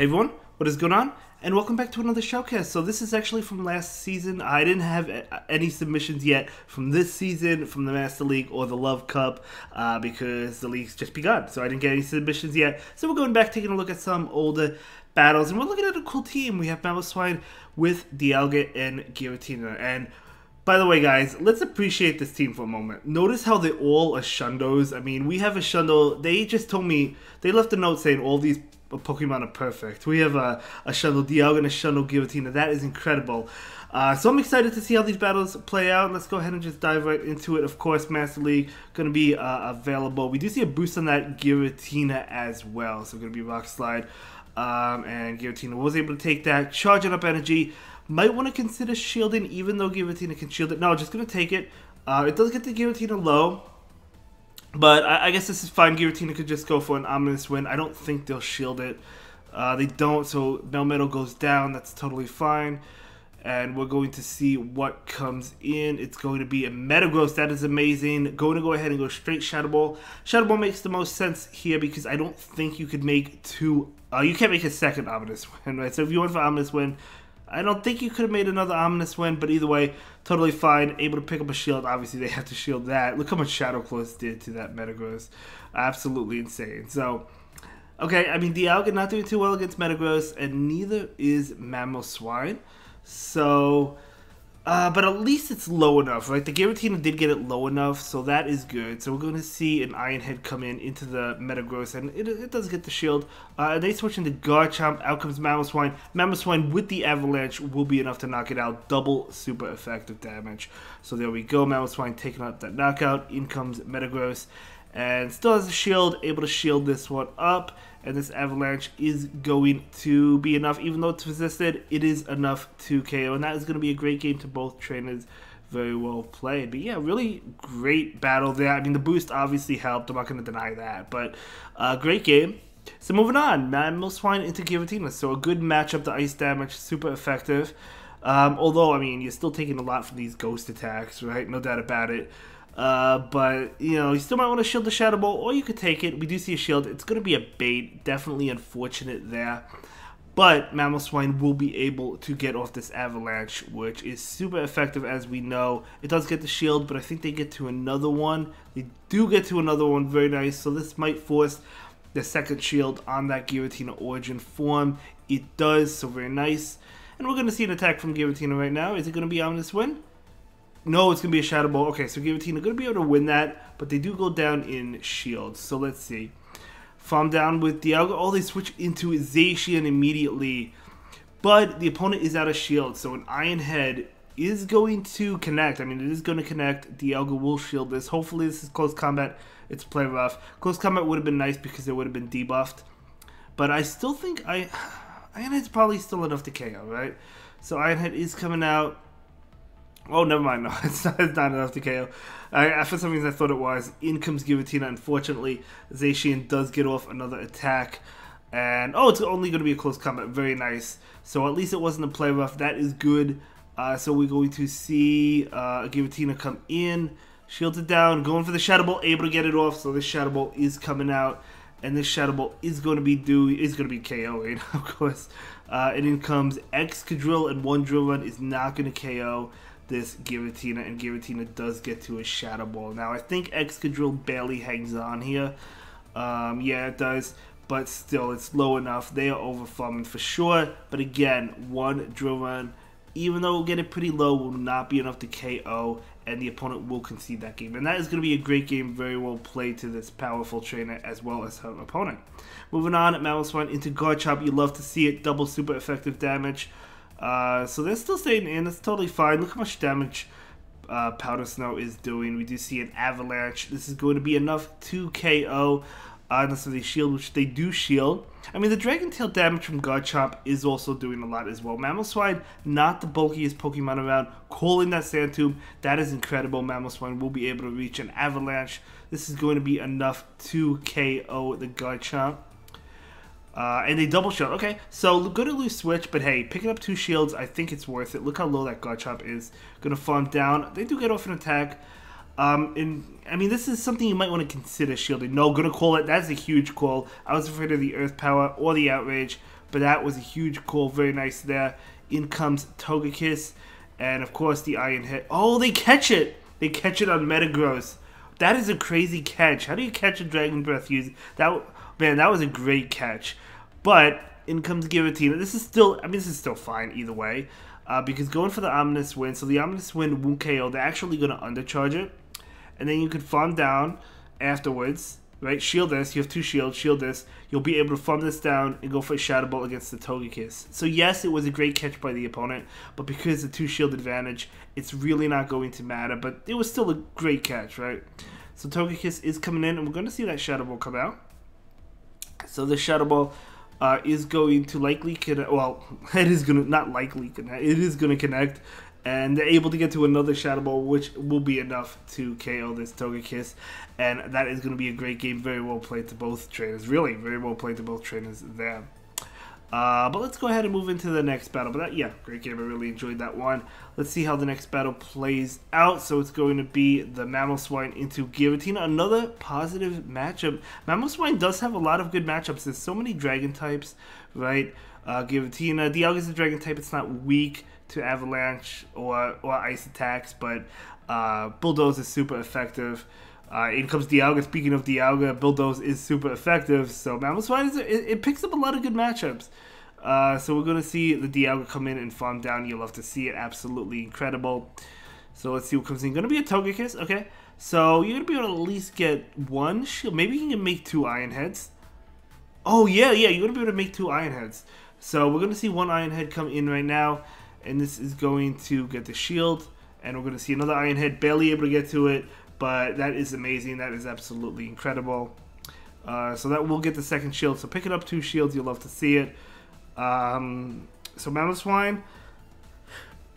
Hey everyone, what is going on? And welcome back to another showcast. So this is actually from last season. I didn't have any submissions yet from this season, from the Master League or the Love Cup, because the league's just begun. So I didn't get any submissions yet. So we're going back, taking a look at some older battles, and we're looking at a cool team. We have Mamoswine with Dialga and Giratina. And by the way, guys, let's appreciate this team for a moment. Notice how they all are Shundos. I mean, we have a Shundo. They just told me, they left a note saying all these Pokemon are perfect. We have a Shundo Dialga and a Shundo Giratina. That is incredible. So I'm excited to see how these battles play out. Let's go ahead and just dive right into it. Of course, Master League going to be available. We do see a boost on that Giratina as well. So going to be Rock Slide. And Giratina was able to take that. Charging up energy. Might want to consider shielding, even though Giratina can shield it. No, just going to take it. It does get the Giratina low. But I guess this is fine. Giratina could just go for an Ominous Wind. I don't think they'll shield it. They don't, so Melmetal goes down. That's totally fine. And we're going to see what comes in. It's going to be a Metagross. That is amazing. Going to go ahead and go straight Shadow Ball. Shadow Ball makes the most sense here because I don't think you could make two... you can't make a second Ominous Wind, right? So if you went for Ominous Wind, I don't think you could have made another Ominous Wind, but either way, totally fine. Able to pick up a shield. Obviously, they have to shield that. Look how much Shadow Close did to that Metagross. Absolutely insane. So, okay, I mean, Dialga not doing too well against Metagross, and neither is Mamoswine. So, but at least it's low enough, right? The Giratina did get it low enough, so that is good. So we're going to see an Iron Head come in into the Metagross, and it does get the shield. And they switch into Garchomp. Out comes Mamoswine. Mamoswine with the Avalanche will be enough to knock it out. Double super effective damage. So there we go. Mamoswine taking out that knockout. In comes Metagross. And still has a shield, able to shield this one up. And this Avalanche is going to be enough. Even though it's resisted, it is enough to KO. And that is going to be a great game to both trainers. Very well played. But yeah, really great battle there. I mean, the boost obviously helped. I'm not going to deny that. But great game. So moving on. Mamoswine into Giratina. So a good matchup. The ice damage, super effective. Although, I mean, you're still taking a lot from these ghost attacks, right? No doubt about it. But, you know, you still might want to shield the Shadow Ball, or you could take it. We do see a shield. It's going to be a bait. Definitely unfortunate there. But Mamoswine will be able to get off this Avalanche, which is super effective, as we know. It does get the shield, but I think they get to another one. They do get to another one. Very nice. So this might force the second shield on that Giratina Origin form. It does, so very nice. And we're going to see an attack from Giratina right now. Is it going to be Ominous Wind? No, it's going to be a Shadow Ball. Okay, so Giratina going to be able to win that, but they do go down in shields. So let's see. Farm down with Dialga. Oh, they switch into Zacian immediately. But the opponent is out of shield, so an Iron Head is going to connect. I mean, it is going to connect. Dialga will shield this. Hopefully this is close combat. It's play rough. Close combat would have been nice because it would have been debuffed. But I still think Iron Head's probably still enough to KO, right? So Iron Head is coming out. Oh, never mind. No, it's not enough to KO. For some reason, I thought it was. In comes Giratina. Unfortunately, Zacian does get off another attack. And, oh, it's only going to be a close combat. Very nice. So at least it wasn't a play rough. That is good. So we're going to see Giratina come in. Shields it down. Going for the Shadow Ball. Able to get it off. So this Shadow Ball is coming out. And this Shadow Ball is going to be KOing, of course. And in comes Excadrill, and one Drill Run is not going to KO this Giratina, and Giratina does get to a Shadow Ball. Now, I think Excadrill barely hangs on here. Yeah, it does, but still, it's low enough. They are over-farming for sure, but again, one Drill Run, even though we'll get it pretty low, will not be enough to KO, and the opponent will concede that game. And that is going to be a great game, very well played to this powerful trainer as well as her opponent. Moving on, Mamoswine into Garchomp. You love to see it, double super effective damage. So they're still staying in. That's totally fine. Look how much damage Powder Snow is doing. We do see an Avalanche. This is going to be enough to KO. Unless they shield, which they do shield. I mean, the Dragon Tail damage from Garchomp is also doing a lot as well. Mamoswine, not the bulkiest Pokemon around. Calling that Sand Tomb, that is incredible. Mamoswine will be able to reach an Avalanche. This is going to be enough to KO the Garchomp. And they double shield. Okay, so good to lose switch, but hey, picking up 2 shields, I think it's worth it. Look how low that Garchomp is. Gonna farm down. They do get off an attack. And I mean, this is something you might want to consider shielding. No, gonna call it. That's a huge call. I was afraid of the Earth Power or the Outrage, but that was a huge call. Very nice there. In comes Togekiss, and of course the Iron Head. Oh, they catch it! They catch it on Metagross. That is a crazy catch. How do you catch a Dragon Breath using that? Man, that was a great catch. But in comes Giratina. This is still, I mean, this is still fine either way, because going for the Ominous Wind. So the Ominous Wind won't KO. They're actually going to undercharge it, and then you can farm down afterwards. Right, shield this. You have 2 shields. Shield this. You'll be able to farm this down and go for a Shadow Ball against the Togekiss. So yes, it was a great catch by the opponent, but because of the 2 shield advantage, it's really not going to matter. But it was still a great catch, right? So Togekiss is coming in, and we're going to see that Shadow Ball come out. So the Shadow Ball is going to likely connect. Well, it is going to not likely connect. It is going to connect. And they're able to get to another Shadow Ball, which will be enough to KO this Togekiss. And that is going to be a great game. Very well played to both trainers. Really, very well played to both trainers there. But let's go ahead and move into the next battle. But that, yeah, great game. I really enjoyed that one. Let's see how the next battle plays out. So it's going to be the Mamoswine into Giratina. Another positive matchup. Mamoswine does have a lot of good matchups. There's so many Dragon types, right? Giratina. Dialga is a Dragon type. It's not weak to Avalanche or Ice attacks, but Bulldoze is super effective. In comes Dialga. Speaking of Dialga, Bulldoze is super effective. So Mamoswine, it picks up a lot of good matchups. So we're going to see the Dialga come in and farm down. You'll love to see it. Absolutely incredible. So let's see what comes in. Going to be a Togekiss. Okay. So you're going to be able to at least get 1 shield. Maybe you can make 2 Iron Heads. Oh, yeah. You're going to be able to make 2 Iron Heads. So we're going to see 1 Iron Head come in right now. And this is going to get the shield. And we're going to see another Iron Head. Barely able to get to it. But that is amazing. That is absolutely incredible. So that will get the second shield. So picking up 2 shields, you'll love to see it. So Mamoswine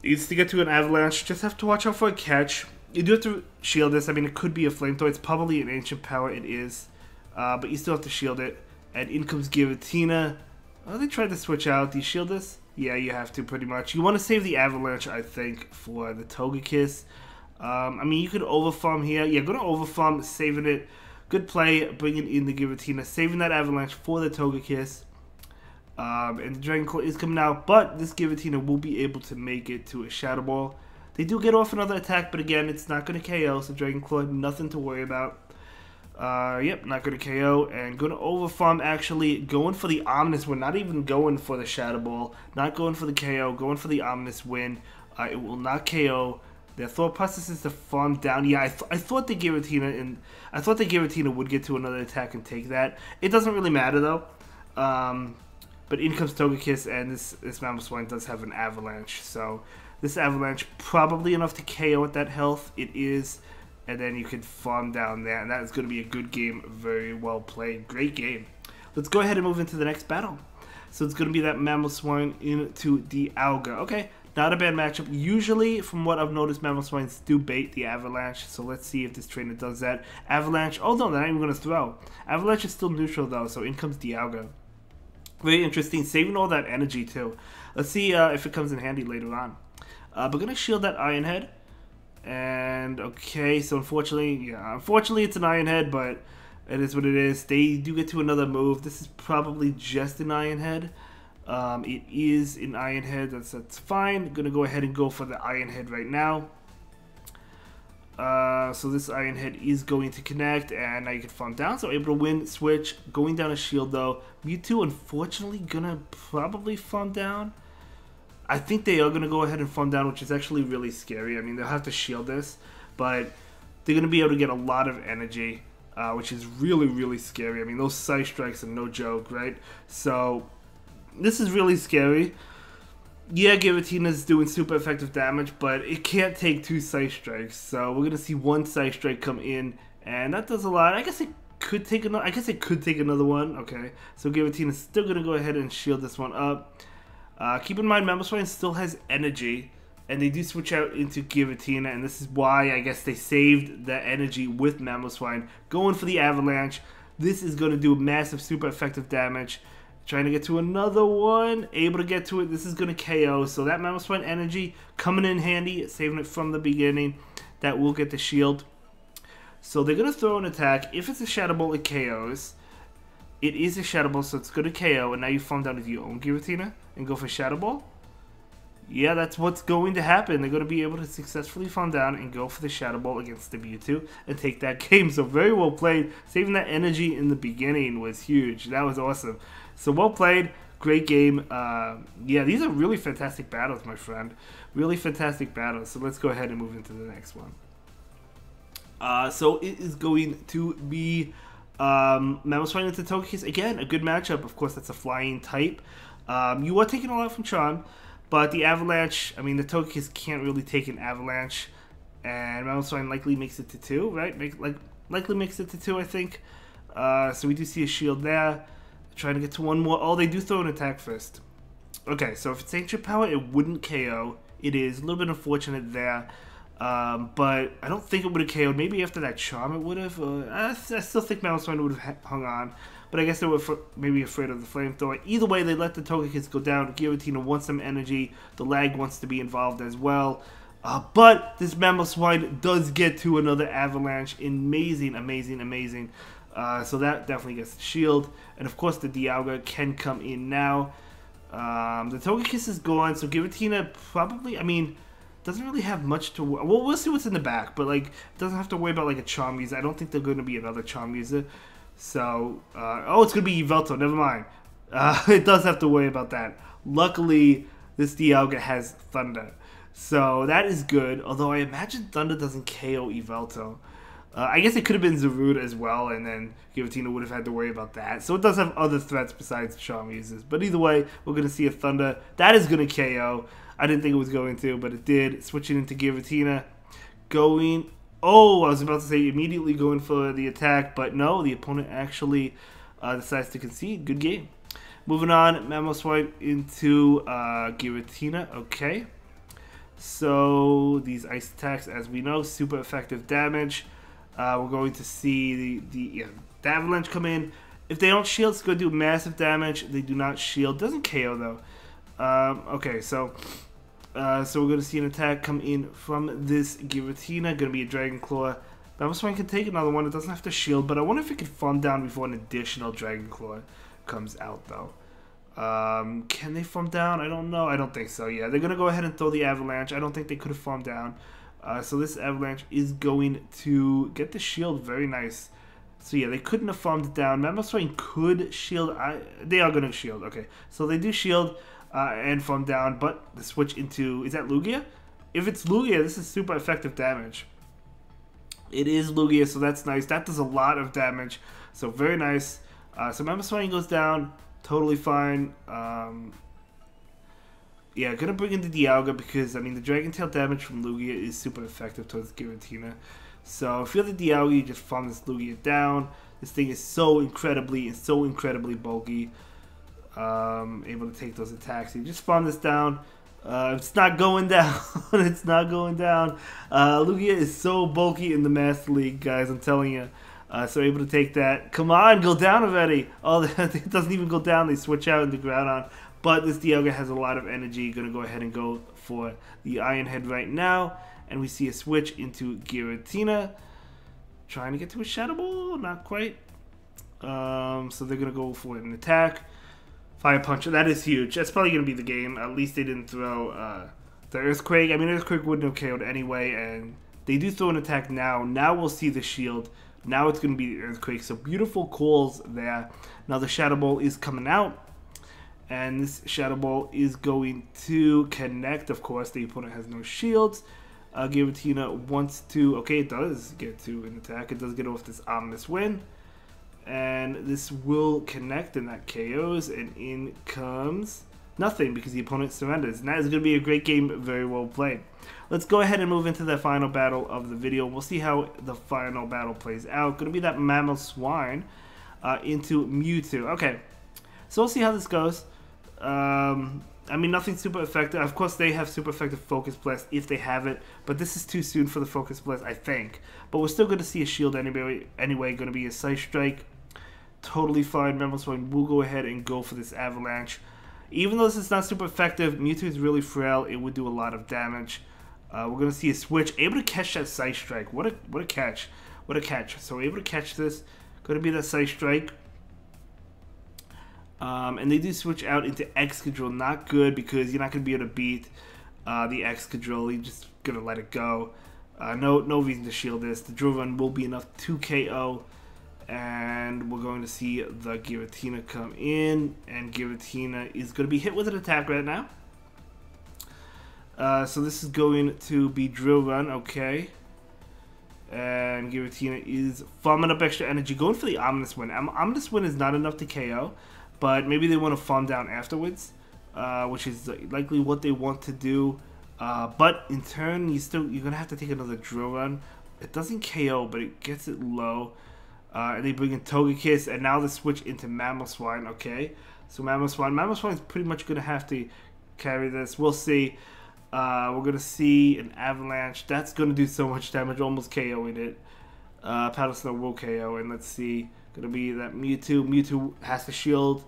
needs to get to an Avalanche. Just have to watch out for a catch. You do have to shield this. I mean, it could be a Flamethrower. It's probably an Ancient Power. It is. But you still have to shield it. And in comes Giratina. Oh, they tried to switch out. Do you shield this? Yeah, you have to pretty much. You want to save the Avalanche, I think, for the Togekiss. I mean, you could overfarm here. Yeah, go to overfarm, saving it. Good play, bringing in the Giratina, saving that Avalanche for the Togekiss. And the Dragon Claw is coming out, but this Giratina will be able to make it to a Shadow Ball. They do get off another attack, but again, it's not going to KO, so Dragon Claw, nothing to worry about. Yep, not going to KO, and going to overfarm, actually, going for the Ominous Wind, not even going for the Shadow Ball, not going for the KO, going for the Ominous Wind. It will not KO. Their thought process is to farm down. Yeah, I thought the Giratina would get to another attack and take that. It doesn't really matter though. But in comes Togekiss, and this Mamoswine does have an Avalanche. So this Avalanche probably enough to KO at that health. It is, and then you can farm down there, and that is going to be a good game. Very well played. Great game. Let's go ahead and move into the next battle. So it's going to be that Mamoswine into Dialga. Okay. Not a bad matchup. Usually, from what I've noticed, Mamoswines do bait the Avalanche. So let's see if this trainer does that. Avalanche. Oh, no, they're not even going to throw. Avalanche is still neutral, though. So in comes Dialga. Very interesting. Saving all that energy, too. Let's see if it comes in handy later on. We're going to shield that Iron Head. And, okay, so unfortunately, it's an Iron Head, but it is what it is. They do get to another move. This is probably just an Iron Head. It is an Iron Head. That's fine. Gonna go ahead and go for the Iron Head right now. So this Iron Head is going to connect, and now you can farm down. So able to win, switch, going down a shield though. Mewtwo, unfortunately, gonna probably farm down. I think they are gonna go ahead and farm down, which is actually really scary. I mean, they'll have to shield this, but they're gonna be able to get a lot of energy, which is really, really scary. I mean, those Psy Strikes are no joke, right? So this is really scary. Yeah, Giratina's doing super effective damage, but it can't take 2 Psy Strikes. So we're gonna see 1 Psy Strike come in, and that does a lot. I guess it could take another one. Okay, so Giratina's still gonna go ahead and shield this one up. Keep in mind, Mamoswine still has energy, and they do switch out into Giratina, and this is why I guess they saved that energy with Mamoswine, going for the Avalanche. This is gonna do massive, super effective damage. Trying to get to another one. Able to get to it. This is going to KO. So that Mamoswine energy coming in handy. Saving it from the beginning. That will get the shield. So they're going to throw an attack. If it's a Shadow Ball, it KOs. It is a Shadow Ball, so it's going to KO, and now you farm down with your own Giratina and go for Shadow Ball. Yeah, that's what's going to happen. They're going to be able to successfully farm down and go for the Shadow Ball against the Mewtwo and take that game. So very well played. Saving that energy in the beginning was huge. That was awesome. So well played. Great game. Yeah, these are really fantastic battles, my friend. Really fantastic battles. So let's go ahead and move into the next one. So it is going to be Mamoswine into Togekiss. Again, a good matchup. Of course, that's a flying type. You are taking a lot from Tron. But the Avalanche, I mean, the Togekiss can't really take an Avalanche, and Mamoswine likely makes it to 2, right? Likely makes it to 2, I think. So we do see a shield there. Trying to get to one more. Oh, they do throw an attack first. Okay, so if it's Ancient Power, it wouldn't KO. It is a little bit unfortunate there. But I don't think it would have KO'd. Maybe after that Charm it would have. I still think Mamoswine would have hung on. But I guess they were maybe afraid of the Flamethrower. Either way, they let the Togekiss go down. Giratina wants some energy. The lag wants to be involved as well. But this Mamoswine does get to another Avalanche. Amazing, amazing, amazing. So that definitely gets the shield. And of course, the Dialga can come in now. The Togekiss is gone. So Giratina probably, I mean, doesn't really have much to worry. Well, we'll see what's in the back. But, like, doesn't have to worry about, like, a Charm user. I don't think they're going to be another Charm user. So, oh, it's going to be Yveltal. Never mind. It does have to worry about that. Luckily, this Dialga has Thunder. So, that is good. Although, I imagine Thunder doesn't KO Yveltal. I guess it could have been Zarude as well, and then Giratina would have had to worry about that. So, it does have other threats besides Charm users. But either way, we're going to see a Thunder. That is going to KO. I didn't think it was going to, but it did. Switching into Giratina. Going... Oh, I was about to say immediately going for the attack, but no, the opponent actually decides to concede. Good game. Moving on, Mamoswine into Giratina. Okay. So, these ice attacks, as we know, super effective damage. We're going to see the Avalanche come in. If they don't shield, it's going to do massive damage. They do not shield. Doesn't KO, though. Okay, so we're going to see an attack come in from this Giratina. Going to be a Dragon Claw. Mamoswine can take another one. It doesn't have to shield, but I wonder if it can farm down before an additional Dragon Claw comes out, though. Can they farm down? I don't know. I don't think so. Yeah, they're going to go ahead and throw the Avalanche. I don't think they could have farmed down. So this Avalanche is going to get the shield. Very nice. So yeah, they couldn't have farmed it down. Mamoswine could shield. They are going to shield. Okay, so they do shield. And farm down, but the switch into... Is that Lugia? If it's Lugia, this is super effective damage. It is Lugia, so that's nice. That does a lot of damage, so very nice. So Mamoswine goes down, totally fine. Yeah, gonna bring in the Dialga because, I mean, the Dragon Tail damage from Lugia is super effective towards Giratina. So if you're the Dialga, you just farm this Lugia down. This thing is so incredibly bulky. Able to take those attacks. You just farm this down. It's not going down. It's not going down. Lugia is so bulky in the Master League, guys. I'm telling you. So able to take that. Come on, go down already. Oh, it doesn't even go down. They switch out into Groudon. But this Dialga has a lot of energy. Going to go ahead and go for the Iron Head right now. And we see a switch into Giratina. Trying to get to a Shadow Ball. Not quite. So they're going to go for an attack. Fire Punch, that is huge. That's probably going to be the game. At least they didn't throw the Earthquake. I mean, Earthquake wouldn't have KO'd anyway, and they do throw an attack now. Now we'll see the shield. Now it's going to be the Earthquake. So beautiful calls there. Now the Shadow Ball is coming out, and this Shadow Ball is going to connect. Of course, the opponent has no shields. Giratina wants to... Okay, it does get to an attack. It does get off this Ominous Wind. And this will connect, and that KOs, and in comes nothing because the opponent surrenders. And that is going to be a great game, very well played. Let's go ahead and move into the final battle of the video. We'll see how the final battle plays out. Going to be that Mamoswine into Mewtwo. Okay, so we'll see how this goes. I mean, nothing super effective. Of course, they have super effective Focus Blast if they have it, but this is too soon for the Focus Blast, I think. But we're still going to see a shield anyway. Going to be a Psy Strike. Totally fine. Mamoswine will go ahead and go for this Avalanche. Even though this is not super effective, Mewtwo is really frail. It would do a lot of damage. We're going to see a switch. Able to catch that Psy Strike. What a catch. What a catch. So we're able to catch this. Going to be that Psy Strike. And they do switch out into Excadrill. Not good because you're not going to be able to beat the Excadrill. You're just going to let it go. No reason to shield this. The Drill Run will be enough to KO. And we're going to see the Giratina come in. And Giratina is going to be hit with an attack right now. So this is going to be Drill Run. Okay. And Giratina is farming up extra energy. Going for the Ominous Wind. Ominous Wind is not enough to KO. But maybe they want to farm down afterwards, which is likely what they want to do. But in turn, you're gonna have to take another Drill Run. It doesn't KO, but it gets it low. And they bring in Togekiss, and now they switch into Mamoswine. Okay, so Mamoswine is pretty much gonna have to carry this. We'll see. We're gonna see an Avalanche. That's gonna do so much damage, almost KOing it. Paddle Snow will KO, and let's see. Gonna be that Mewtwo. Mewtwo has to shield,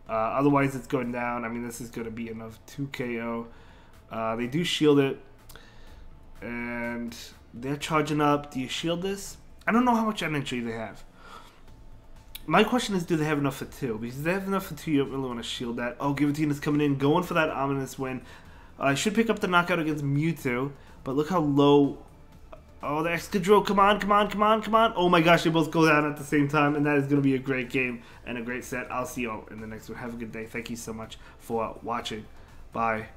otherwise it's going down. I mean, this is gonna be enough to KO. They do shield it, and they're charging up. Do you shield this? I don't know how much energy they have. My question is, do they have enough for 2? Because if they have enough for 2, you don't really want to shield that. Oh, Giratina's coming in, going for that Ominous Wind. I should pick up the knockout against Mewtwo, but look how low. Oh, the Excadrill, come on. Oh my gosh, they both go down at the same time, and that is going to be a great game and a great set. I'll see you all in the next one. Have a good day. Thank you so much for watching. Bye.